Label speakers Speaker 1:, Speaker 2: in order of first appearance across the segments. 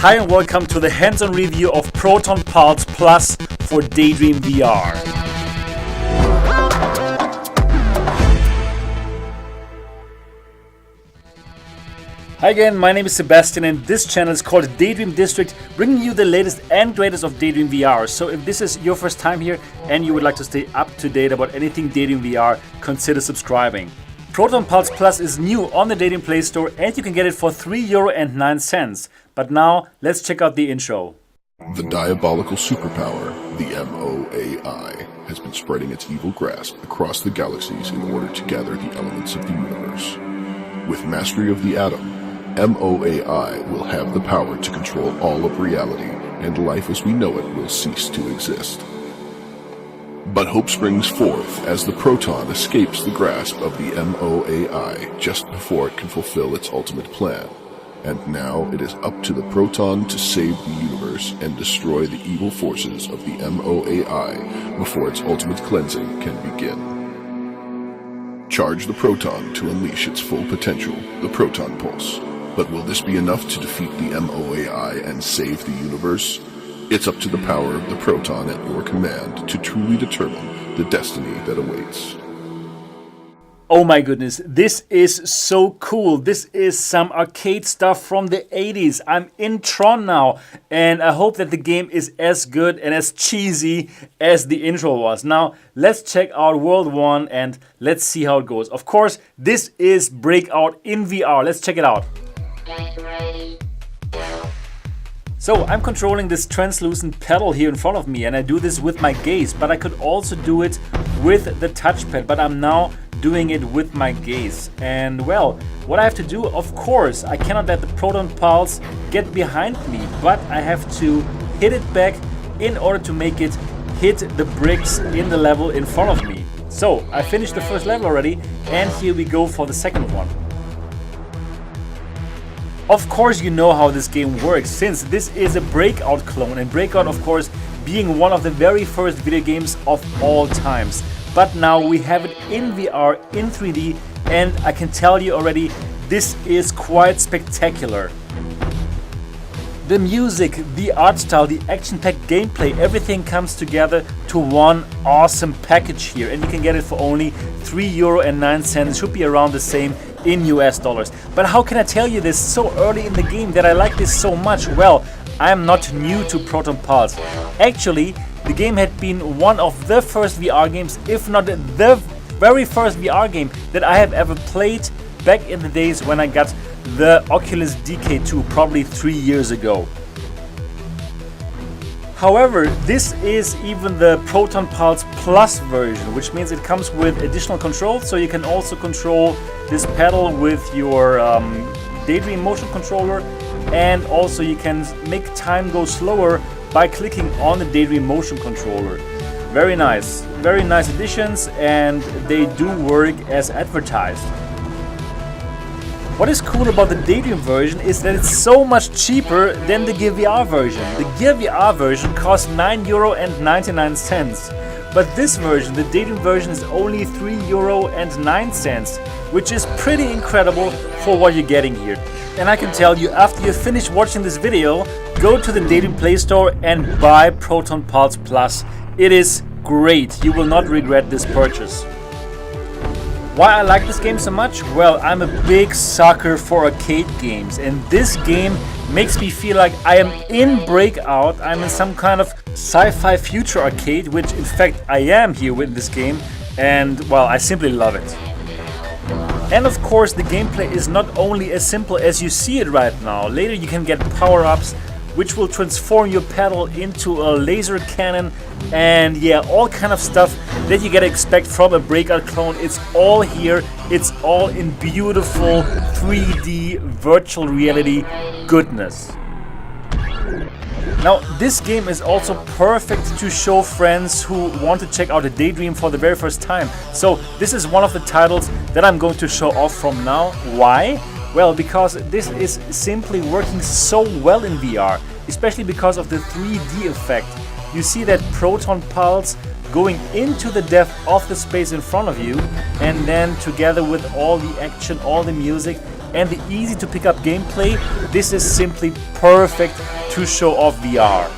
Speaker 1: Hi and welcome to the hands-on review of Proton Pulse Plus for Daydream VR. Hi again, my name is Sebastian and this channel is called Daydream District, bringing you the latest and greatest of Daydream VR. So if this is your first time here and you would like to stay up to date about anything Daydream VR, consider subscribing. Proton Pulse Plus is new on the Daydream Play Store and you can get it for €3.09. But now, let's check out the intro.
Speaker 2: The diabolical superpower, the M.O.A.I, has been spreading its evil grasp across the galaxies in order to gather the elements of the universe. With mastery of the atom, M.O.A.I will have the power to control all of reality, and life as we know it will cease to exist. But hope springs forth as the Proton escapes the grasp of the M.O.A.I just before it can fulfill its ultimate plan. And now it is up to the Proton to save the universe and destroy the evil forces of the M.O.A.I before its ultimate cleansing can begin. Charge the Proton to unleash its full potential, the Proton Pulse. But will this be enough to defeat the M.O.A.I and save the universe? It's up to the power of the Proton at your command to truly determine the destiny that awaits.
Speaker 1: Oh my goodness, this is so cool. This is some arcade stuff from the 80s. I'm in Tron now, and I hope that the game is as good and as cheesy as the intro was. Now, let's check out World 1 and let's see how it goes. Of course, this is Breakout in VR. Let's check it out. So I'm controlling this translucent pedal here in front of me, and I do this with my gaze, but I could also do it with the touchpad, but I'm now doing it with my gaze. And well, what I have to do, of course, I cannot let the Proton Pulse get behind me, but I have to hit it back in order to make it hit the bricks in the level in front of me. So I finished the first level already, and here we go for the second one. Of course you know how this game works, since this is a Breakout clone, and Breakout, of course, being one of the very first video games of all times. But now we have it in VR, in 3D, and I can tell you already, this is quite spectacular. The music, the art style, the action-packed gameplay, everything comes together to one awesome package here, and you can get it for only €3.09. It should be around the same in US dollars. But how can I tell you this so early in the game that I like this so much? Well, I am not new to Proton Pulse. Actually, the game had been one of the first VR games, if not the very first VR game that I have ever played back in the days when I got the Oculus DK2 probably 3 years ago. However, this is even the Proton Pulse Plus version, which means it comes with additional controls, so you can also control this pedal with your Daydream motion controller, and also you can make time go slower by clicking on the Daydream motion controller. Very nice additions, and they do work as advertised. What is cool about the Daydream version is that it's so much cheaper than the Gear VR version. The Gear VR version costs €9.99, but this version, the Daydream version, is only €3.09, which is pretty incredible for what you're getting here. And I can tell you, after you finish watching this video, go to the Daydream Play Store and buy Proton Pulse Plus. It is great. You will not regret this purchase. Why I like this game so much? Well, I'm a big sucker for arcade games, and this game makes me feel like I am in Breakout. I'm in some kind of sci-fi future arcade, which in fact I am here with this game, and well, I simply love it. And of course, the gameplay is not only as simple as you see it right now. Later you can get power-ups which will transform your pedal into a laser cannon, and yeah, all kind of stuff that you gotta expect from a Breakout clone. It's all here, it's all in beautiful 3D virtual reality goodness. Now, this game is also perfect to show friends who want to check out a Daydream for the very first time. So this is one of the titles that I'm going to show off from now. Why? Well, because this is simply working so well in VR, especially because of the 3D effect. You see that Proton Pulse going into the depth of the space in front of you, and then together with all the action, all the music, and the easy to pick up gameplay, this is simply perfect to show off VR.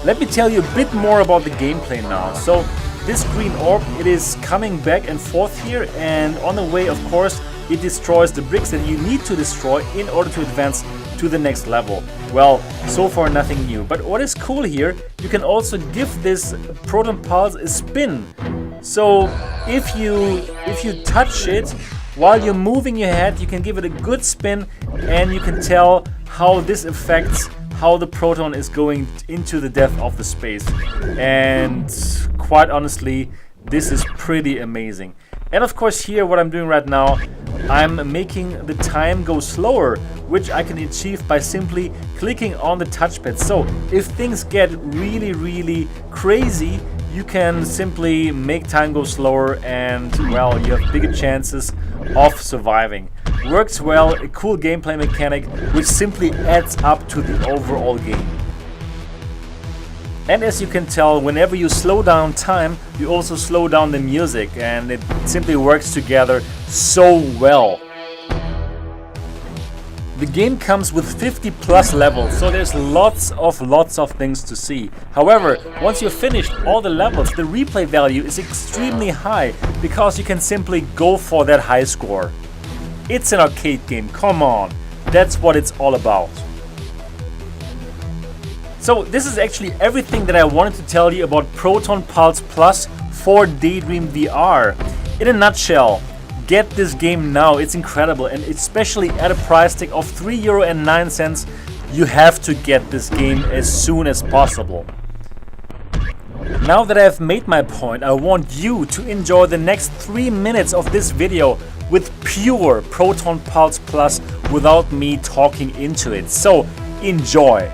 Speaker 1: Let me tell you a bit more about the gameplay now. So this green orb, it is coming back and forth here, and on the way, of course, it destroys the bricks that you need to destroy in order to advance to the next level. Well, so far nothing new, but what is cool here, you can also give this Proton Pulse a spin. So if you touch it while you're moving your head, you can give it a good spin, and you can tell how this affects how the proton is going into the depth of the space. And quite honestly, this is pretty amazing. And of course here, what I'm doing right now, I'm making the time go slower, which I can achieve by simply clicking on the touchpad. So if things get really crazy, you can simply make time go slower, and well, you have bigger chances of surviving. Works well, a cool gameplay mechanic which simply adds up to the overall game. And as you can tell, whenever you slow down time, you also slow down the music, and it simply works together so well. The game comes with 50 plus levels, so there's lots of things to see. However, once you've finished all the levels, the replay value is extremely high because you can simply go for that high score. It's an arcade game, come on, that's what it's all about. So this is actually everything that I wanted to tell you about Proton Pulse Plus for Daydream VR. In a nutshell, get this game now, it's incredible, and especially at a price tag of €3.09, you have to get this game as soon as possible. Now that I've made my point, I want you to enjoy the next 3 minutes of this video with pure Proton Pulse Plus without me talking into it. So enjoy!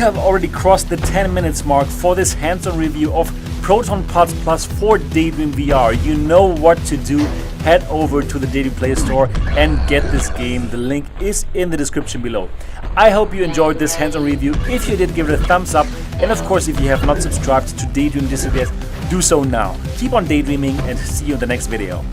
Speaker 1: have already crossed the 10 minutes mark for this hands-on review of Proton Pulse Plus for Daydream VR. You know what to do. Head over to the Daydream Play Store and get this game. The link is in the description below. I hope you enjoyed this hands-on review. If you did, give it a thumbs up. And of course, if you have not subscribed to Daydream just yet, do so now. Keep on daydreaming and see you in the next video.